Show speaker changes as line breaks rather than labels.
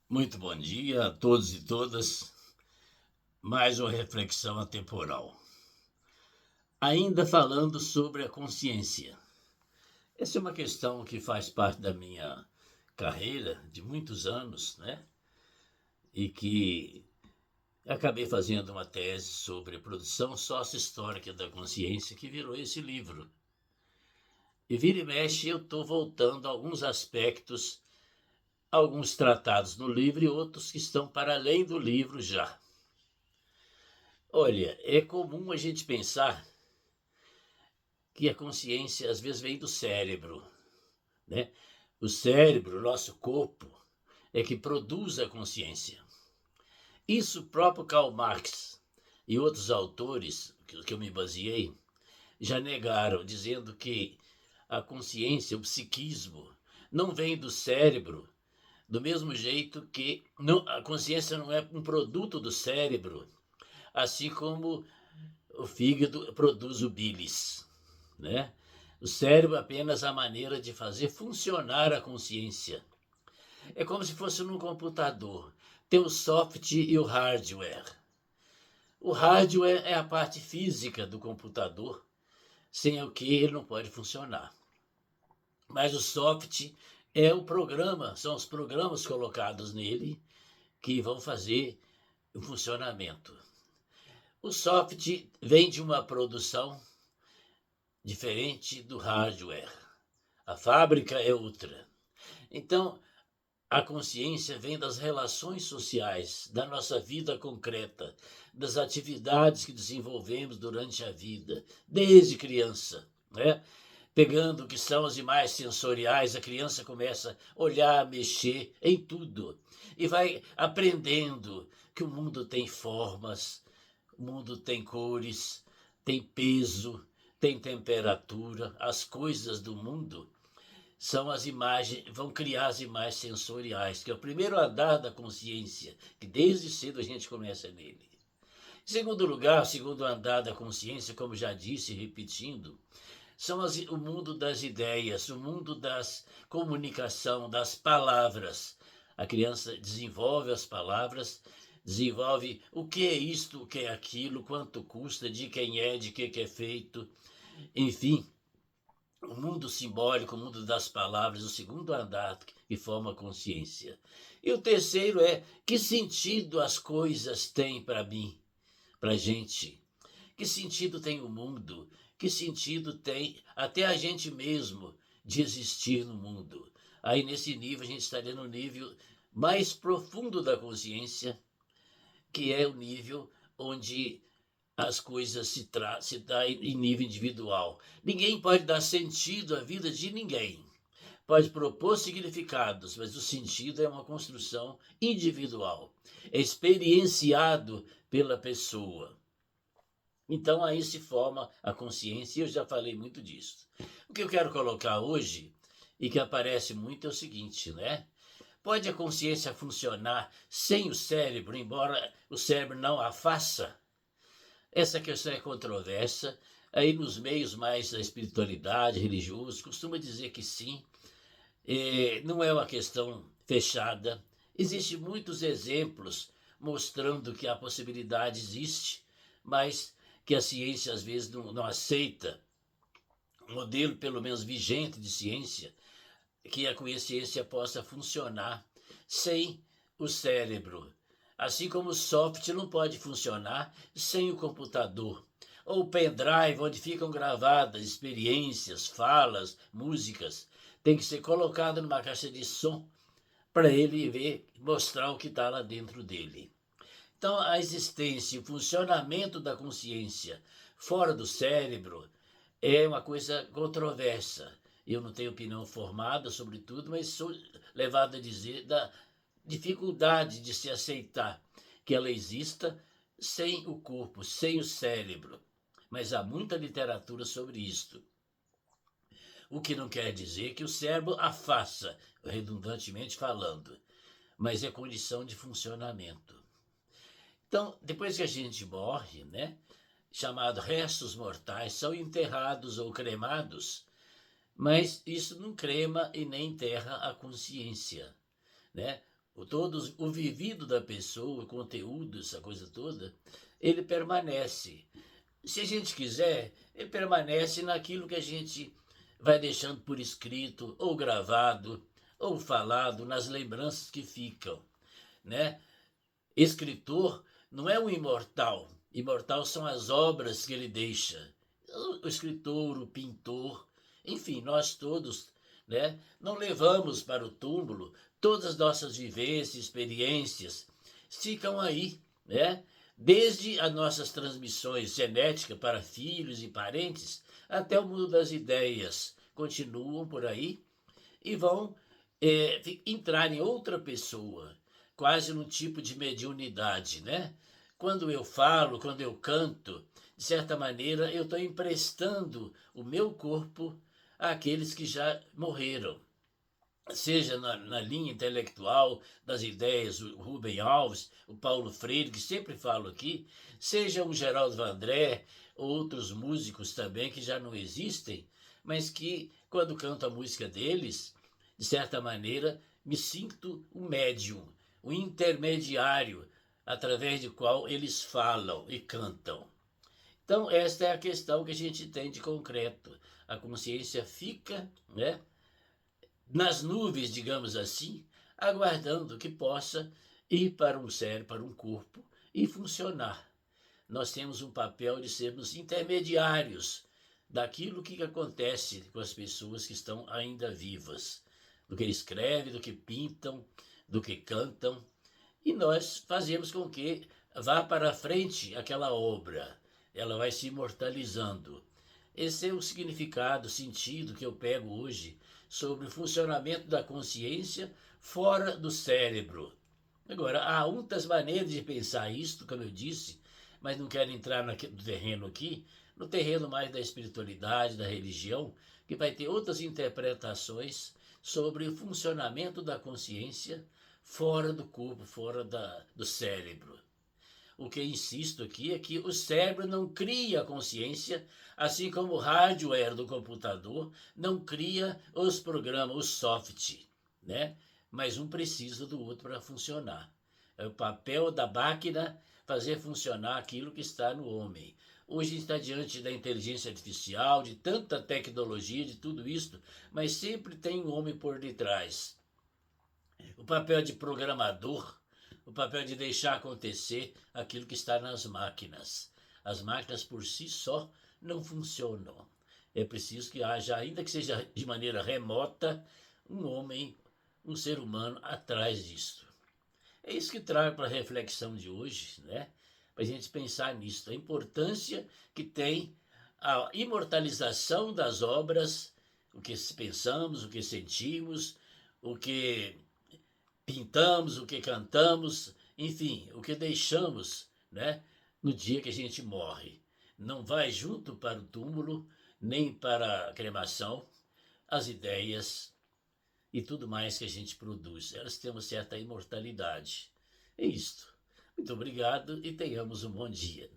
Muito bom dia a todos e todas. Mais uma reflexão atemporal. Ainda falando sobre a consciência. Essa é uma questão que faz parte da minha carreira de muitos anos, né? E que acabei fazendo uma tese sobre produção sócio-histórica da consciência, que virou esse livro. E vira e mexe eu estou voltando a alguns aspectos, alguns tratados no livro e outros que estão para além do livro já. Olha, é comum a gente pensar que a consciência às vezes vem do cérebro, né? O cérebro, o nosso corpo, é que produz a consciência. Isso o próprio Karl Marx e outros autores que eu me baseei já negaram, dizendo que a consciência, o psiquismo, não vem do cérebro, do mesmo jeito que a consciência não é um produto do cérebro, assim como o fígado produz o bilis, né? O cérebro é apenas a maneira de fazer funcionar a consciência. É como se fosse num computador. Tem o software e o hardware. O hardware é a parte física do computador, sem o que ele não pode funcionar. Mas o software é o programa, são os programas colocados nele que vão fazer o funcionamento. O software vem de uma produção diferente do hardware. A fábrica é outra. Então, a consciência vem das relações sociais, da nossa vida concreta, das atividades que desenvolvemos durante a vida, desde criança, né? Pegando o que são as imagens sensoriais, a criança começa a olhar, mexer em tudo e vai aprendendo que o mundo tem formas, o mundo tem cores, tem peso, tem temperatura, as coisas do mundo são as imagens, vão criar as imagens sensoriais, que é o primeiro andar da consciência, que desde cedo a gente começa nele. Em segundo lugar, o segundo andar da consciência, como já disse, repetindo, são o mundo das ideias, o mundo das comunicação, das palavras. A criança desenvolve as palavras, desenvolve o que é isto, o que é aquilo, quanto custa, de quem é, de que é feito, enfim, o mundo simbólico, o mundo das palavras, o segundo andar que forma a consciência. E o terceiro é que sentido as coisas têm para mim, para a gente. Que sentido tem o mundo? Que sentido tem até a gente mesmo de existir no mundo? Aí nesse nível a gente estaria no nível mais profundo da consciência, que é o nível onde as coisas se dão em nível individual. Ninguém pode dar sentido à vida de ninguém. Pode propor significados, mas o sentido é uma construção individual. É experienciado pela pessoa. Então aí se forma a consciência, e eu já falei muito disso. O que eu quero colocar hoje, e que aparece muito, é o seguinte, né? Pode a consciência funcionar sem o cérebro, embora o cérebro não a faça? Essa questão é controversa. Aí nos meios mais da espiritualidade, religiosos, costuma dizer que sim. Não é uma questão fechada. Existem muitos exemplos mostrando que a possibilidade existe, mas que a ciência às vezes não aceita um modelo, pelo menos vigente, de ciência, que a consciência possa funcionar sem o cérebro. Assim como o software não pode funcionar sem o computador. Ou o pendrive, onde ficam gravadas experiências, falas, músicas, tem que ser colocado numa caixa de som para ele ver, mostrar o que está lá dentro dele. Então, a existência e o funcionamento da consciência fora do cérebro é uma coisa controversa. Eu não tenho opinião formada sobre tudo, mas sou levado a dizer da dificuldade de se aceitar que ela exista sem o corpo, sem o cérebro. Mas há muita literatura sobre isto. O que não quer dizer que o cérebro a faça, redundantemente falando, mas é condição de funcionamento. Então, depois que a gente morre, né, chamado restos mortais, são enterrados ou cremados, mas isso não crema e nem enterra a consciência, né? o vivido da pessoa, o conteúdo, essa coisa toda, ele permanece. Se a gente quiser, ele permanece naquilo que a gente vai deixando por escrito, ou gravado, ou falado, nas lembranças que ficam, né? Escritor não é um imortal. Imortal são as obras que ele deixa. O escritor, o pintor, enfim, nós todos, né, não levamos para o túmulo todas as nossas vivências, experiências, ficam aí, né? Desde as nossas transmissões genéticas para filhos e parentes, até o mundo das ideias, continuam por aí e vão entrar em outra pessoa, quase num tipo de mediunidade, né? Quando eu falo, quando eu canto, de certa maneira eu estou emprestando o meu corpo àqueles que já morreram. Seja na linha intelectual das ideias, o Rubem Alves, o Paulo Freire, que sempre falo aqui, seja o Geraldo Vandré, outros músicos também que já não existem, mas que, quando canto a música deles, de certa maneira, me sinto um médium, um intermediário, através do qual eles falam e cantam. Então, esta é a questão que a gente tem de concreto. A consciência fica, né, nas nuvens, digamos assim, aguardando que possa ir para um cérebro, para um corpo e funcionar. Nós temos um papel de sermos intermediários daquilo que acontece com as pessoas que estão ainda vivas, do que escrevem, do que pintam, do que cantam, e nós fazemos com que vá para frente aquela obra, ela vai se imortalizando. Esse é o significado, o sentido que eu pego hoje sobre o funcionamento da consciência fora do cérebro. Agora, há muitas maneiras de pensar isto, como eu disse, mas não quero entrar no terreno aqui, no terreno mais da espiritualidade, da religião, que vai ter outras interpretações sobre o funcionamento da consciência fora do corpo, fora do cérebro. O que insisto aqui é que o cérebro não cria a consciência, assim como o hardware do computador não cria os programas, o software, né? Mas um precisa do outro para funcionar. É o papel da máquina fazer funcionar aquilo que está no homem. Hoje está diante da inteligência artificial, de tanta tecnologia, de tudo isso, mas sempre tem um homem por detrás. O papel de programador, o papel de deixar acontecer aquilo que está nas máquinas. As máquinas por si só não funcionam. É preciso que haja, ainda que seja de maneira remota, um homem, um ser humano atrás disso. É isso que trago para a reflexão de hoje, né? Para a gente pensar nisso, a importância que tem a imortalização das obras, o que pensamos, o que sentimos, o que pintamos, o que cantamos, enfim, o que deixamos, né, no dia que a gente morre. Não vai junto para o túmulo, nem para a cremação, as ideias e tudo mais que a gente produz. Elas têm uma certa imortalidade. É isto. Muito obrigado e tenhamos um bom dia.